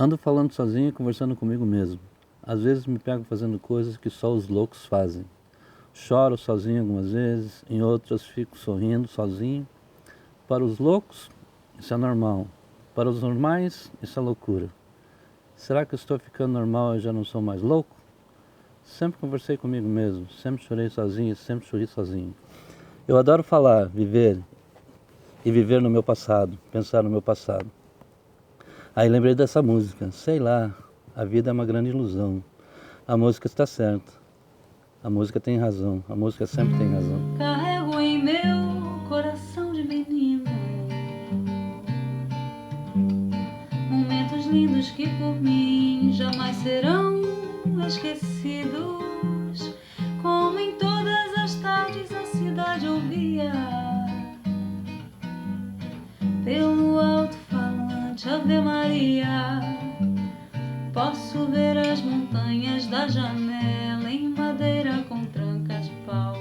Ando falando sozinho e conversando comigo mesmo. Às vezes me pego fazendo coisas que só os loucos fazem. Choro sozinho algumas vezes, em outras fico sorrindo sozinho. Para os loucos, isso é normal. Para os normais, isso é loucura. Será que eu estou ficando normal e já não sou mais louco? Sempre conversei comigo mesmo, sempre chorei sozinho e sempre chorei sozinho. Eu adoro falar, viver e viver no meu passado, pensar no meu passado. Aí lembrei dessa música, sei lá, a vida é uma grande ilusão. A música está certa, a música tem razão, a música sempre tem razão. Carrego em meu coração de menino momentos lindos que por mim jamais serão esquecidos. Como em todas as tardes a cidade ouvia pelo alto-falante Ave Maria. Posso ver as montanhas da janela em madeira com tranca de pau.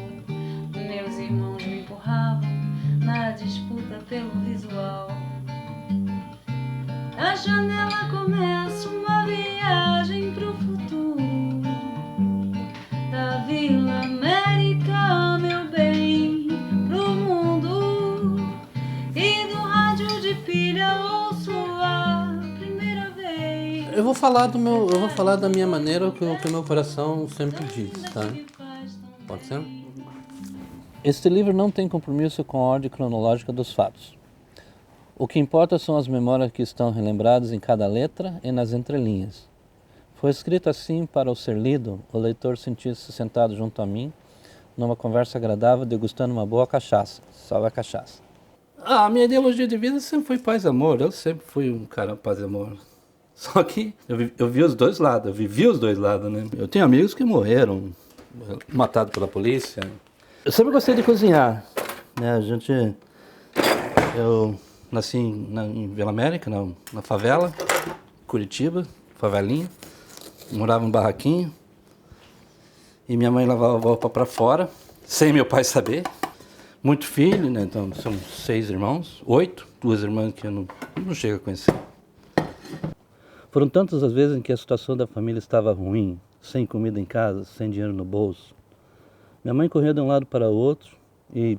Meus irmãos me empurravam na disputa pelo visual. Da janela começa uma viagem pro futuro. Da Vila América, meu bem, pro mundo. E do rádio de pilha ouço a primeira vez. Eu vou falar da minha maneira, o que o meu coração sempre diz, tá? Pode ser? Este livro não tem compromisso com a ordem cronológica dos fatos. O que importa são as memórias que estão relembradas em cada letra e nas entrelinhas. Foi escrito assim para, ao ser lido, o leitor sentir-se sentado junto a mim, numa conversa agradável, degustando uma boa cachaça. Salve a cachaça. A minha ideologia de vida sempre foi paz e amor. Eu sempre fui um cara paz e amor. Só que eu vi os dois lados, eu vivi os dois lados, né? Eu tenho amigos que morreram, matados pela polícia. Eu sempre gostei de cozinhar, né? Eu nasci em Vila América, na favela, Curitiba, favelinha. Morava em barraquinho. E minha mãe lavava a roupa para fora, sem meu pai saber. Muito filho, né? Então são 6 irmãos, 8, 2 irmãs que eu não chego a conhecer. Foram tantas as vezes em que a situação da família estava ruim, sem comida em casa, sem dinheiro no bolso. Minha mãe corria de um lado para o outro e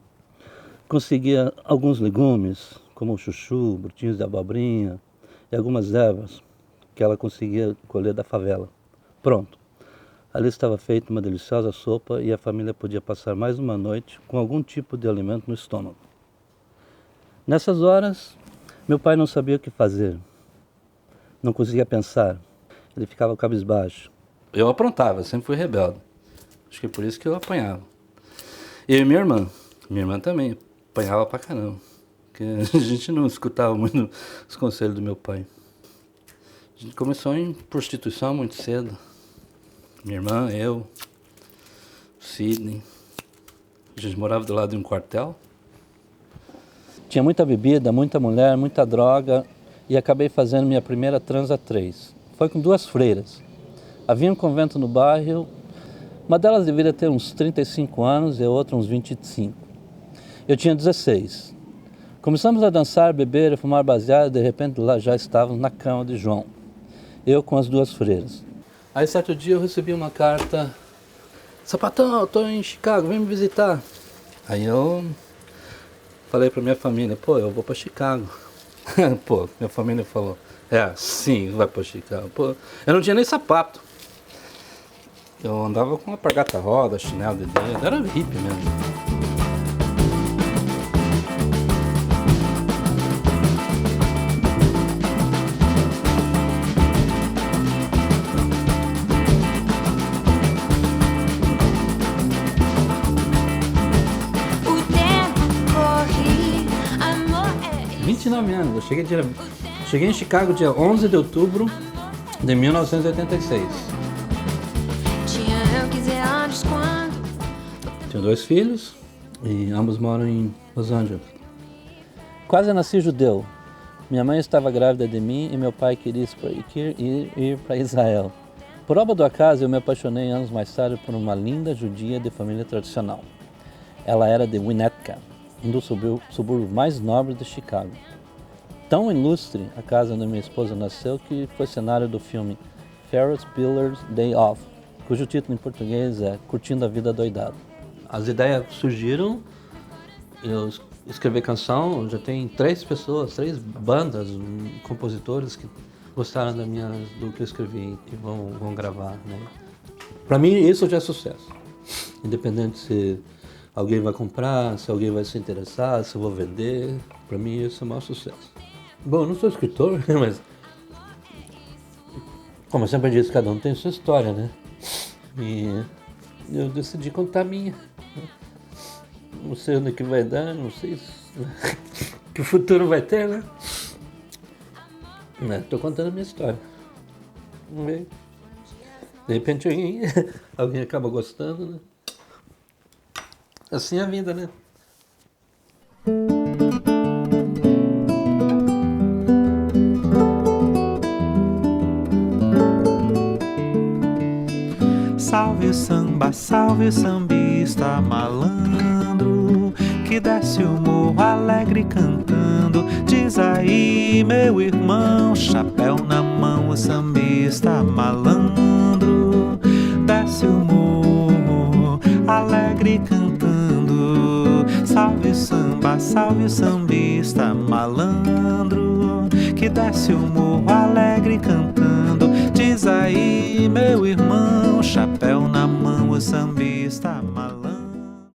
conseguia alguns legumes, como o chuchu, brotinhos de abobrinha e algumas ervas que ela conseguia colher da favela. Pronto, ali estava feita uma deliciosa sopa e a família podia passar mais uma noite com algum tipo de alimento no estômago. Nessas horas, meu pai não sabia o que fazer, não conseguia pensar, ele ficava cabisbaixo. Eu aprontava, sempre fui rebelde, acho que é por isso que eu apanhava. Eu e minha irmã também, apanhava pra caramba, porque a gente não escutava muito os conselhos do meu pai. A gente começou em prostituição muito cedo. Minha irmã, eu, Sidney. A gente morava do lado de um quartel. Tinha muita bebida, muita mulher, muita droga e acabei fazendo minha primeira transa 3. Foi com 2 freiras. Havia um convento no bairro, uma delas deveria ter uns 35 anos e a outra uns 25. Eu tinha 16. Começamos a dançar, beber e fumar baseado e de repente lá já estávamos na cama de João. Eu com as 2 freiras. Aí certo dia eu recebi uma carta: Sapatão, eu tô em Chicago, vem me visitar. Aí eu falei pra minha família: pô, eu vou pra Chicago. Pô, minha família falou: sim, vai pra Chicago. Pô, eu não tinha nem sapato. Eu andava com uma alpargata roda, chinelo de dedo, era hippie mesmo. O tempo corre, amor 29 anos, eu cheguei em Chicago dia 11 de outubro de 1986. Tinha eu 15 anos quando Tenho 2 filhos e ambos moram em Los Angeles. Quase nasci judeu. Minha mãe estava grávida de mim e meu pai queria ir para Israel. Por obra do acaso, eu me apaixonei anos mais tarde por uma linda judia de família tradicional. Ela era de Winnetka, um dos subúrbios mais nobres de Chicago. tão ilustre, a casa onde minha esposa nasceu, que foi cenário do filme Ferris Bueller's Day Off, cujo título em português é Curtindo a Vida Doidado. As ideias surgiram, eu escrevi canção, já tem 3 bandas, compositores que gostaram do que eu escrevi e vão gravar, né? Para mim isso já é sucesso, independente se alguém vai comprar, se alguém vai se interessar, se eu vou vender, para mim isso é o maior sucesso. Bom, eu não sou escritor, mas como eu sempre disse, cada um tem sua história, né? E eu decidi contar a minha. Não sei onde que vai dar, não sei que o futuro vai ter, né? Estou contando a minha história. Vamos ver. De repente alguém acaba gostando, né? Assim é a vida, né? Salve o sambista malandro, que desce o morro alegre cantando. Diz aí, meu irmão, chapéu na mão, o sambista malandro, desce o morro alegre cantando. Salve o sambista malandro, que desce o morro alegre cantando. Diz aí, meu irmão, chapéu na mão, o sambista malandro.